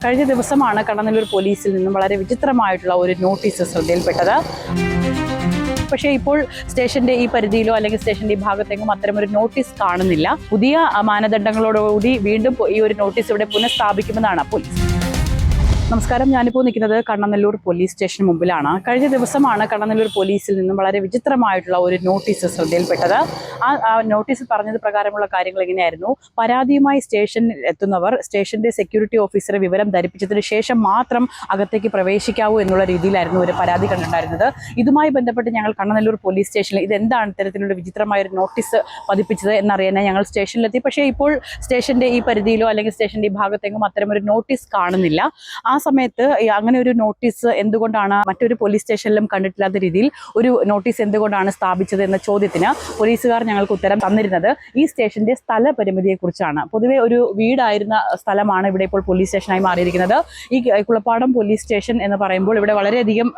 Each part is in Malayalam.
കഴിഞ്ഞ ദിവസമാണ് കണ്ണനല്ലൂർ പോലീസിൽ നിന്നും വളരെ വിചിത്രമായിട്ടുള്ള ഒരു നോട്ടീസ് ശ്രദ്ധയിൽപ്പെട്ടത്. പക്ഷേ ഇപ്പോൾ സ്റ്റേഷന്റെ ഈ പരിധിയിലോ അല്ലെങ്കിൽ സ്റ്റേഷന്റെ ഈ ഭാഗത്തെങ്ങും അത്തരമൊരു നോട്ടീസ് കാണുന്നില്ല. പുതിയ മാനദണ്ഡങ്ങളോടുകൂടി വീണ്ടും ഈ ഒരു നോട്ടീസ് ഇവിടെ പുനഃസ്ഥാപിക്കുമെന്നാണ് പോലീസ്. നമസ്കാരം, ഞാനിപ്പോൾ നിൽക്കുന്നത് കണ്ണനല്ലൂർ പോലീസ് സ്റ്റേഷന് മുമ്പിലാണ്. കഴിഞ്ഞ ദിവസമാണ് കണ്ണനല്ലൂർ പോലീസിൽ നിന്നും വളരെ വിചിത്രമായിട്ടുള്ള ഒരു നോട്ടീസ് ശ്രദ്ധയിൽപ്പെട്ടത്. ആ നോട്ടീസ് പറഞ്ഞത് പ്രകാരമുള്ള കാര്യങ്ങൾ എങ്ങനെയായിരുന്നു? പരാതിയുമായി സ്റ്റേഷനിൽ എത്തുന്നവർ സ്റ്റേഷന്റെ സെക്യൂരിറ്റി ഓഫീസറെ വിവരം ധരിപ്പിച്ചതിന് ശേഷം മാത്രം അകത്തേക്ക് പ്രവേശിക്കാവൂ എന്നുള്ള രീതിയിലായിരുന്നു ഒരു പരാതി കണ്ടിട്ടുണ്ടായിരുന്നത്. ഇതുമായി ബന്ധപ്പെട്ട് ഞങ്ങൾ കണ്ണനല്ലൂർ പോലീസ് സ്റ്റേഷനിൽ ഇതെന്താണ് ഇത്തരത്തിലുള്ള വിചിത്രമായ ഒരു നോട്ടീസ് പതിപ്പിച്ചത് എന്നറിയാൻ ഞങ്ങൾ സ്റ്റേഷനിലെത്തി. പക്ഷേ ഇപ്പോൾ സ്റ്റേഷന്റെ ഈ പരിധിയിലോ അല്ലെങ്കിൽ സ്റ്റേഷന്റെ ഈ ഭാഗത്തെങ്ങും അത്തരമൊരു നോട്ടീസ് കാണുന്നില്ല. ആ സമയത്ത് അങ്ങനെ ഒരു നോട്ടീസ് എന്തുകൊണ്ടാണ് മറ്റൊരു പോലീസ് സ്റ്റേഷനിലും കണ്ടിട്ടില്ലാത്ത രീതിയിൽ ഒരു നോട്ടീസ് എന്തുകൊണ്ടാണ് സ്ഥാപിച്ചത് എന്ന ചോദ്യത്തിന് പോലീസുകാർ ഞങ്ങൾക്ക് ഉത്തരം തന്നിരുന്നത് ഈ സ്റ്റേഷന്റെ സ്ഥല പരിമിതിയെക്കുറിച്ചാണ്. പൊതുവെ ഒരു വീടായിരുന്ന സ്ഥലമാണ് ഇവിടെ ഇപ്പോൾ പോലീസ് സ്റ്റേഷനായി മാറിയിരിക്കുന്നത്. ഈ കുളപ്പാടം പോലീസ് സ്റ്റേഷൻ എന്ന് പറയുമ്പോൾ ഇവിടെ വളരെയധികം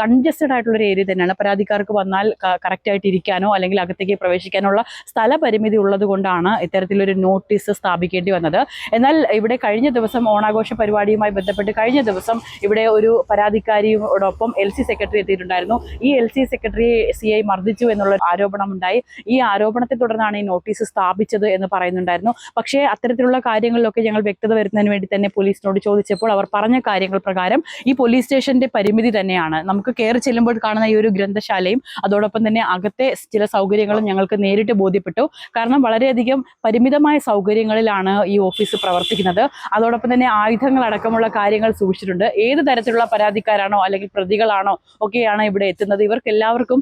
കൺജസ്റ്റഡ് ആയിട്ടുള്ളൊരു ഏരിയ തന്നെയാണ്. പരാതിക്കാർക്ക് വന്നാൽ കറക്റ്റായിട്ട് ഇരിക്കാനോ അല്ലെങ്കിൽ അകത്തേക്ക് പ്രവേശിക്കാനുള്ള സ്ഥല പരിമിതി ഉള്ളത് കൊണ്ടാണ് ഇത്തരത്തിലൊരു നോട്ടീസ് സ്ഥാപിക്കേണ്ടി വന്നത്. എന്നാൽ ഇവിടെ കഴിഞ്ഞ ദിവസം ഓണാഘോഷ പരിപാടിയുമായി ബന്ധപ്പെട്ട് കഴിഞ്ഞ ദിവസം ഇവിടെ ഒരു പരാതിക്കാരിയോടൊപ്പം LC സെക്രട്ടറി എത്തിയിട്ടുണ്ടായിരുന്നു. ഈ LC സെക്രട്ടറിയെ CI മർദ്ദിച്ചു എന്നുള്ള ആരോപണമുണ്ടായി. ഈ ആരോപണത്തെ തുടർന്നാണ് ഈ നോട്ടീസ് സ്ഥാപിച്ചത് എന്ന് പറയുന്നുണ്ടായിരുന്നു. പക്ഷേ അത്തരത്തിലുള്ള കാര്യങ്ങളിലൊക്കെ ഞങ്ങൾ വ്യക്തത വരുന്നതിന് വേണ്ടി തന്നെ പോലീസിനോട് ചോദിച്ചപ്പോൾ അവർ പറഞ്ഞ കാര്യങ്ങൾ പ്രകാരം ഈ പോലീസ് സ്റ്റേഷന്റെ പരിമിതി തന്നെയാണ്. നമുക്ക് കയറി ചെല്ലുമ്പോൾ കാണുന്ന ഈ ഒരു ഗ്രന്ഥശാലയും അതോടൊപ്പം തന്നെ അകത്തെ ചില സൗകര്യങ്ങളും ഞങ്ങൾക്ക് നേരിട്ട് ബോധ്യപ്പെട്ടു. കാരണം വളരെയധികം പരിമിതമായ സൗകര്യങ്ങളിലാണ് ഈ ഓഫീസ് പ്രവർത്തിക്കുന്നത്. അതോടൊപ്പം തന്നെ ആയുധങ്ങളടക്കമുള്ള കാര്യങ്ങൾ സൂക്ഷിച്ചിട്ടുണ്ട്. ഏത് തരത്തിലുള്ള പരാതിക്കാരാണോ അല്ലെങ്കിൽ പ്രതികളാണോ ഒക്കെയാണ് ഇവിടെ എത്തുന്നത്, ഇവർക്ക് എല്ലാവർക്കും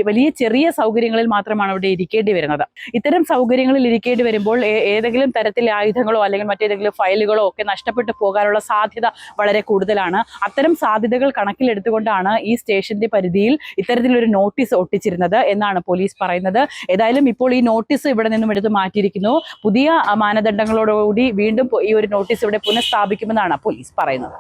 വലിയ ചെറിയ സൗകര്യങ്ങളിൽ മാത്രമാണ് ഇവിടെ ഇരിക്കേണ്ടി വരുന്നത്. ഇത്തരം സൗകര്യങ്ങളിൽ ഇരിക്കേണ്ടി വരുമ്പോൾ ഏതെങ്കിലും തരത്തിലെ ആയുധങ്ങളോ അല്ലെങ്കിൽ മറ്റേതെങ്കിലും ഫയലുകളോ ഒക്കെ നഷ്ടപ്പെട്ടു പോകാനുള്ള സാധ്യത വളരെ കൂടുതലാണ്. അത്തരം സാധ്യതകൾ കണക്കിലെടുത്തുകൊണ്ടാണ് ഈ സ്റ്റേഷന്റെ പരിധിയിൽ ഇത്തരത്തിലൊരു നോട്ടീസ് ഒട്ടിച്ചിരുന്നത് എന്നാണ് പോലീസ് പറയുന്നത്. ഏതായാലും ഇപ്പോൾ ഈ നോട്ടീസ് ഇവിടെ നിന്നും എടുത്ത് മാറ്റിയിരിക്കുന്നു. പുതിയ മാനദണ്ഡങ്ങളോടുകൂടി വീണ്ടും ഈ ഒരു നോട്ടീസ് ഇവിടെ പുനഃസ്ഥാപിക്കുമെന്നാണ് പോലീസ് പറയുന്നത്.